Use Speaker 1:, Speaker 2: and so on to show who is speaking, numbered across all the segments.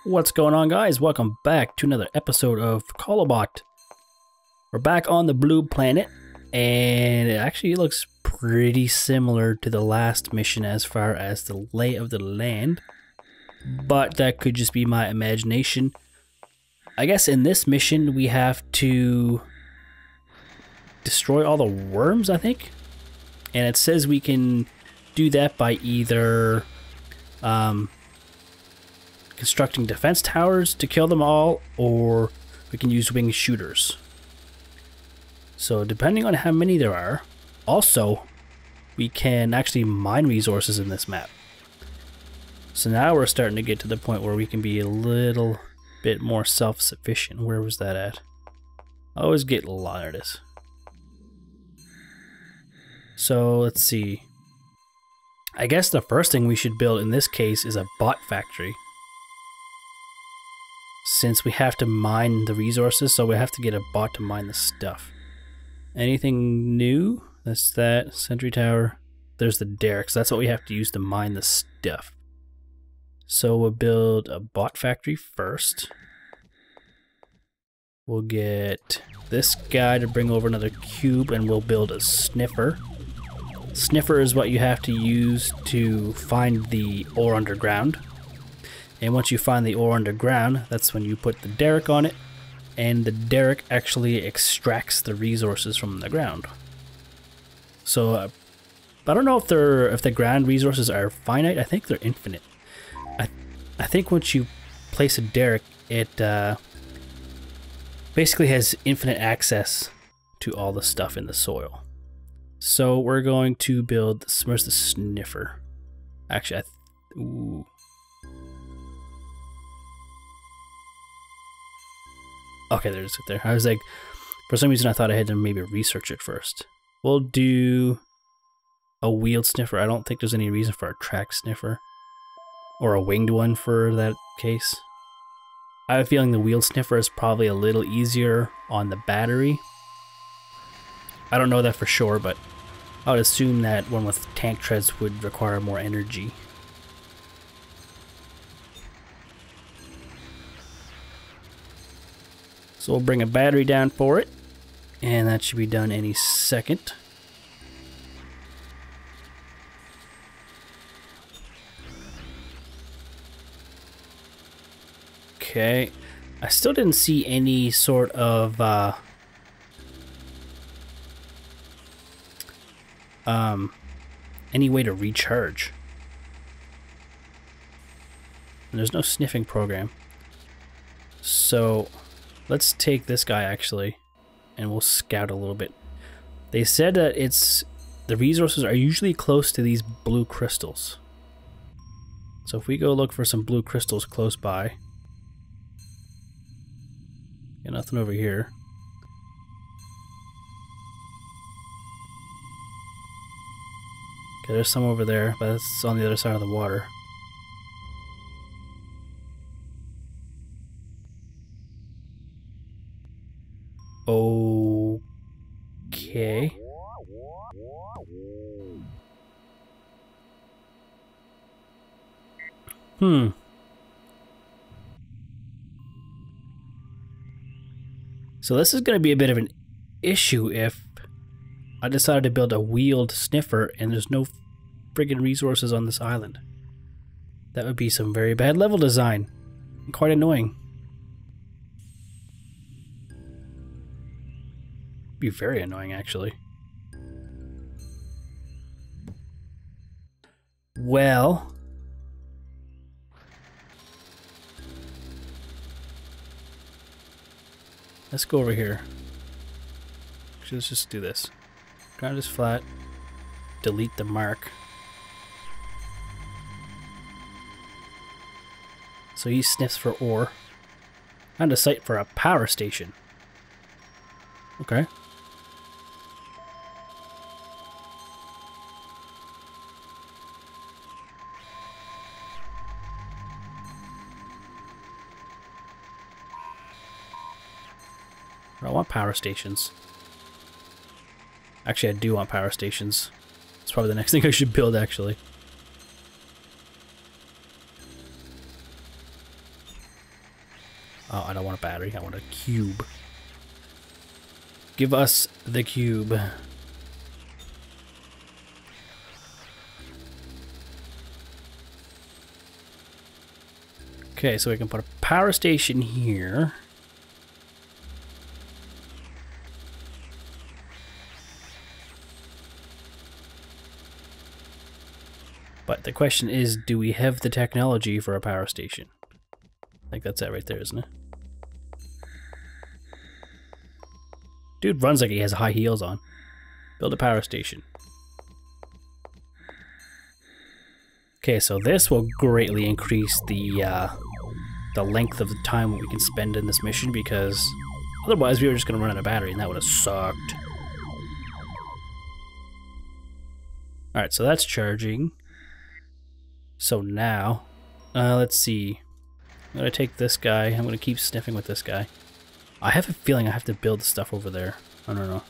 Speaker 1: What's going on, guys? Welcome back to another episode of Colobot. We're back on the blue planet, and it actually looks pretty similar to the last mission as far as the lay of the land, but that could just be my imagination. I guess in this mission we have to destroy all the worms, I think, and it says we can do that by either constructing defense towers to kill them all, or we can use winged shooters. So depending on how many there are, also we can actually mine resources in this map. So now we're starting to get to the point where we can be a little bit more self-sufficient. Where was that at? I always get a lot of this. So let's see. I guess the first thing we should build in this case is a bot factory, since we have to mine the resources, so we have to get a bot to mine the stuff. Anything new? That's that. Sentry tower. There's the derricks. That's what we have to use to mine the stuff. So we'll build a bot factory first. We'll get this guy to bring over another cube, and we'll build a sniffer. Sniffer is what you have to use to find the ore underground. And once you find the ore underground, that's when you put the derrick on it, and the derrick actually extracts the resources from the ground. So I don't know if the ground resources are finite. I think they're infinite. I think once you place a derrick, it basically has infinite access to all the stuff in the soil. So we're going to build, where's the sniffer? Actually, ooh. Okay, there's it there. I was like, for some reason I thought I had to maybe research it first. We'll do a wheeled sniffer. I don't think there's any reason for a track sniffer. Or a winged one for that case. I have a feeling the wheeled sniffer is probably a little easier on the battery. I don't know that for sure, but I would assume that one with tank treads would require more energy. So we'll bring a battery down for it, and that should be done any second. Okay, I still didn't see any sort of any way to recharge. And there's no sniffing program. So let's take this guy actually, and we'll scout a little bit. They said that the resources are usually close to these blue crystals. So if we go look for some blue crystals close by. Got nothing over here. Okay, there's some over there, but that's on the other side of the water. Okay. So this is going to be a bit of an issue if I decided to build a wheeled sniffer and there's no friggin' resources on this island. That would be some very bad level design. Quite annoying. Be very annoying, actually. Well, let's go over here. Actually, let's just do this. Ground is flat. Delete the mark. So he sniffs for ore. Found a site for a power station. Okay. I want power stations. Actually, I do want power stations. It's probably the next thing I should build, actually. I don't want a battery. I want a cube. Give us the cube. Okay, so we can put a power station here. But the question is, do we have the technology for a power station? I think that's it right there, isn't it? Dude runs like he has high heels on. Build a power station. Okay, so this will greatly increase the length of the time we can spend in this mission, because otherwise we were just going to run out of battery and that would have sucked. Alright, so that's charging. So now, let's see. I'm going to take this guy. I'm going to keep sniffing with this guy. I have a feeling I have to build stuff over there. I don't know.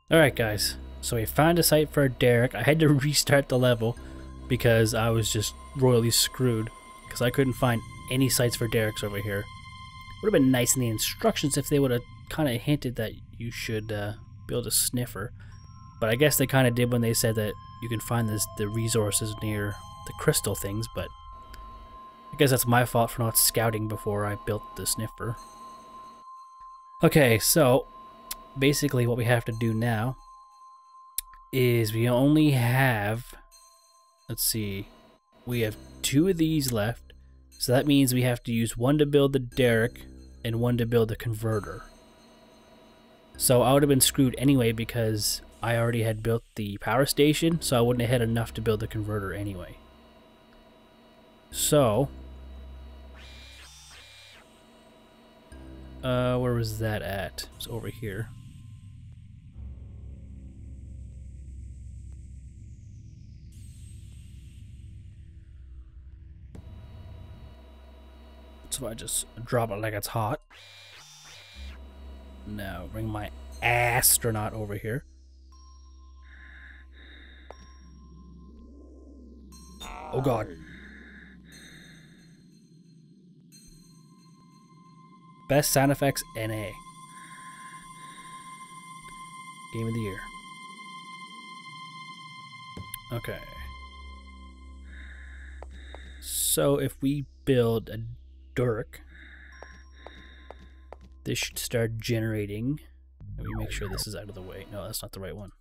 Speaker 1: Alright guys, so we found a site for a derrick. I had to restart the level because I was just royally screwed because I couldn't find any sites for derricks over here. Would have been nice in the instructions if they would have kind of hinted that you should build a sniffer, but I guess they kind of did when they said that you can find the resources near the crystal things, but I guess that's my fault for not scouting before I built the sniffer. Okay, so basically what we have to do now is we only have, let's see, we have 2 of these left, so that means we have to use 1 to build the derrick and 1 to build the converter. So I would have been screwed anyway because I already had built the power station, so I wouldn't have had enough to build the converter anyway. So where was that at? It's over here. So I just drop it like it's hot. Now bring my astronaut over here. Oh god. Best sound effects NA. Game of the year. Okay. So if we build a derrick, this should start generating. Let me make sure this is out of the way. No, that's not the right one.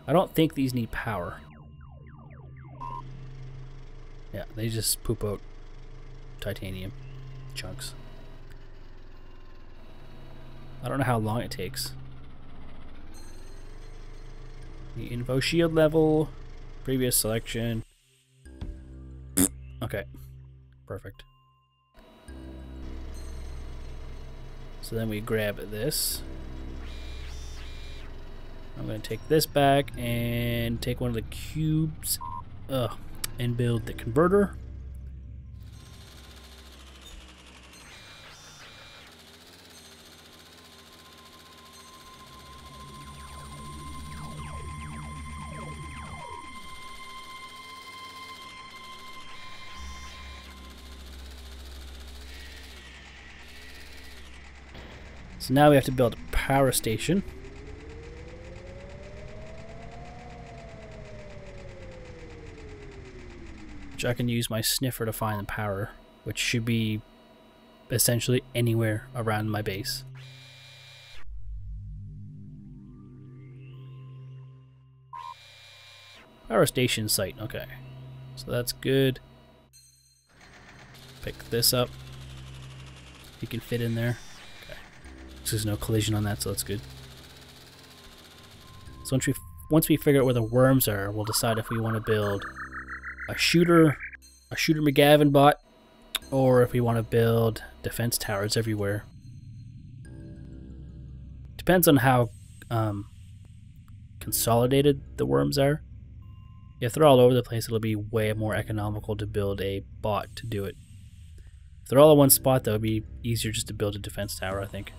Speaker 1: I don't think these need power. Yeah, they just poop out titanium chunks. I don't know how long it takes. The info shield level, previous selection. Okay, perfect. So then we grab this. I'm going to take this back and take one of the cubes and build the converter. So now we have to build a power station. Which I can use my sniffer to find the power, which should be essentially anywhere around my base. Power station site, okay. So that's good. Pick this up. You can fit in there. There's no collision on that, so that's good. So once we figure out where the worms are, we'll decide if we want to build a shooter a Shooter McGavin bot, or if we want to build defense towers everywhere. Depends on how consolidated the worms are. If they're all over the place, it'll be way more economical to build a bot to do it. If they're all in one spot, that would be easier just to build a defense tower, I think.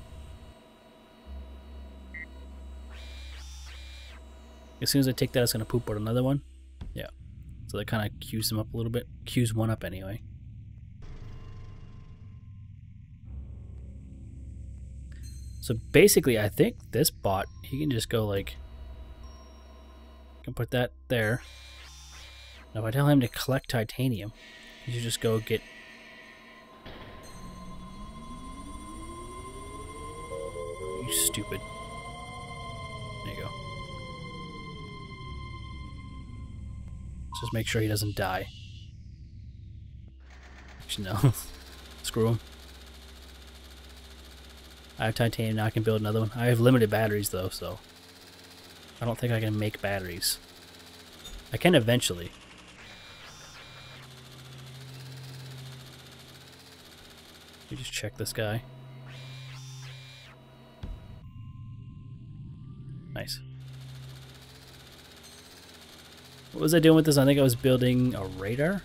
Speaker 1: As soon as I take that, it's going to poop out another one. Yeah. So that kind of queues them up a little bit. Queues one up anyway. So basically, I think this bot, he can just go like... I can put that there. Now if I tell him to collect titanium, he should just go get... You stupid. There you go. Let's just make sure he doesn't die. Actually, no. Screw him. I have titanium, now I can build another one. I have limited batteries though, so I don't think I can make batteries. I can eventually. We just check this guy. Nice. What was I doing with this? I think I was building a radar.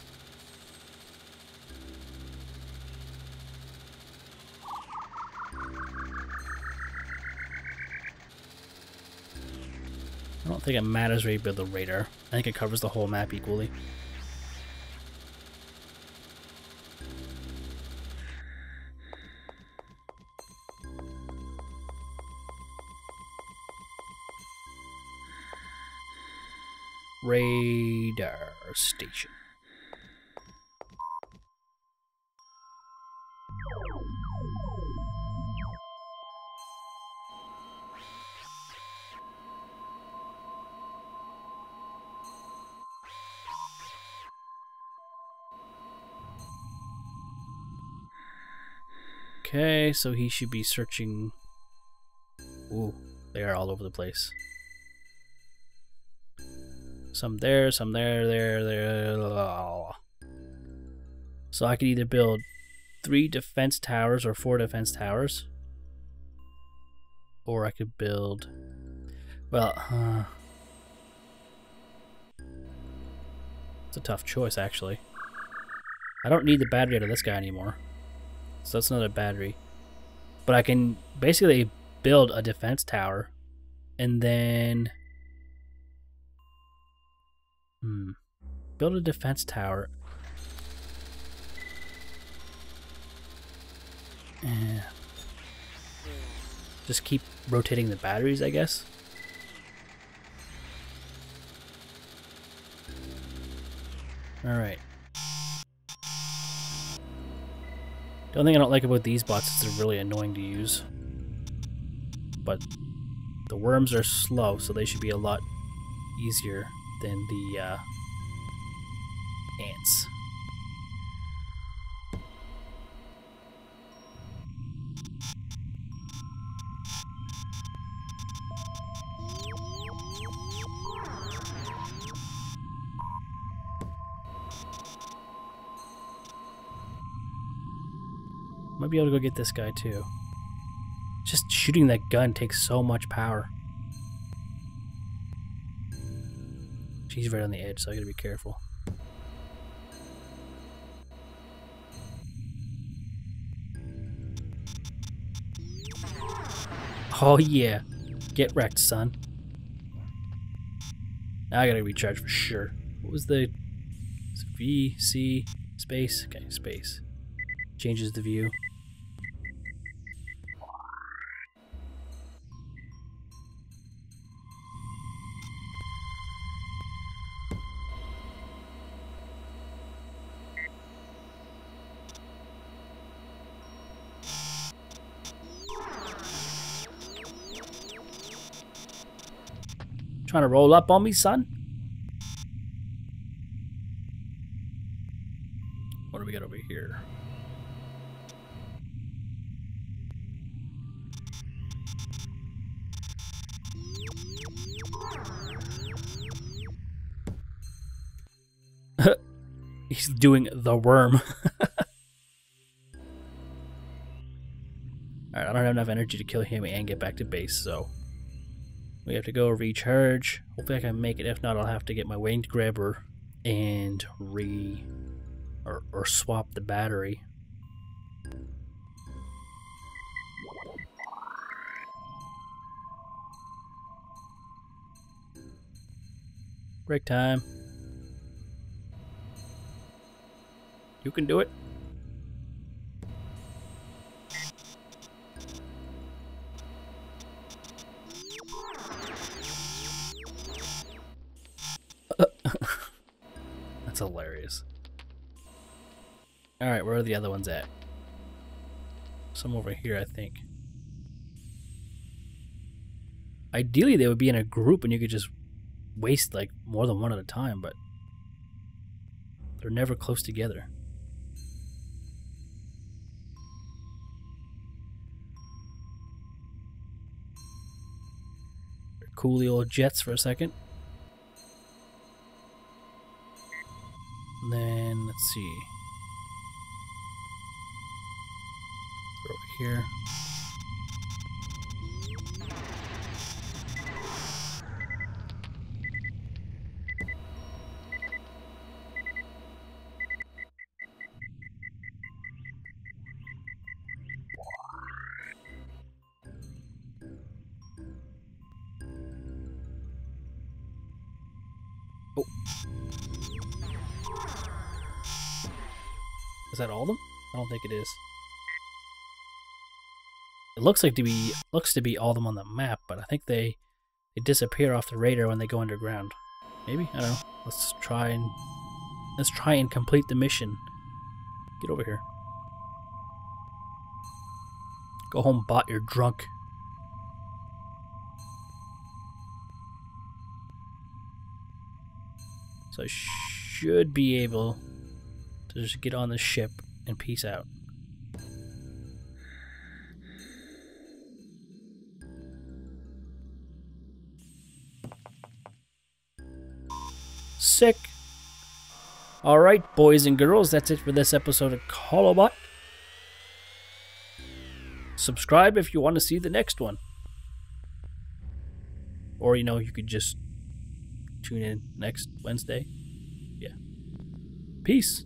Speaker 1: I don't think it matters where you build the radar. I think it covers the whole map equally. Radar station. Okay, so he should be searching. Ooh, they are all over the place. Some there, some there. So I could either build 3 defense towers or 4 defense towers. Or I could build... Well, it's a tough choice, actually. I don't need the battery out of this guy anymore. So that's another battery. But I can basically build a defense tower and then... build a defense tower. Just keep rotating the batteries, I guess. Alright. The only thing I don't like about these bots is they're really annoying to use. But the worms are slow, so they should be a lot easier than the ants. Might be able to go get this guy too. Just shooting that gun takes so much power. She's right on the edge, so I gotta be careful. Oh yeah, get wrecked, son. Now I gotta recharge for sure. What was the V, C, space? Okay, space. Changes the view. Trying to roll up on me, son? What do we got over here? He's doing the worm. Alright, I don't have enough energy to kill him and get back to base, so we have to go recharge. Hopefully I can make it. If not, I'll have to get my winged grabber and or swap the battery. Break time. You can do it. That's hilarious. Alright, where are the other ones at? Some over here, I think. Ideally, they would be in a group and you could just waste like more than one at a time, but they're never close together. Cool the old jets for a second. And then, let's see. They're over here. Oh. Is that all of them? I don't think it is. It looks to be all of them on the map, but I think they disappear off the radar when they go underground. Maybe? I don't know. Let's try and complete the mission. Get over here. Go home, bot, you're drunk. So I should be able to just get on the ship and peace out. Sick. Alright, boys and girls, that's it for this episode of Colobot. Subscribe if you want to see the next one. Or, you know, you could just tune in next Wednesday. Yeah. Peace.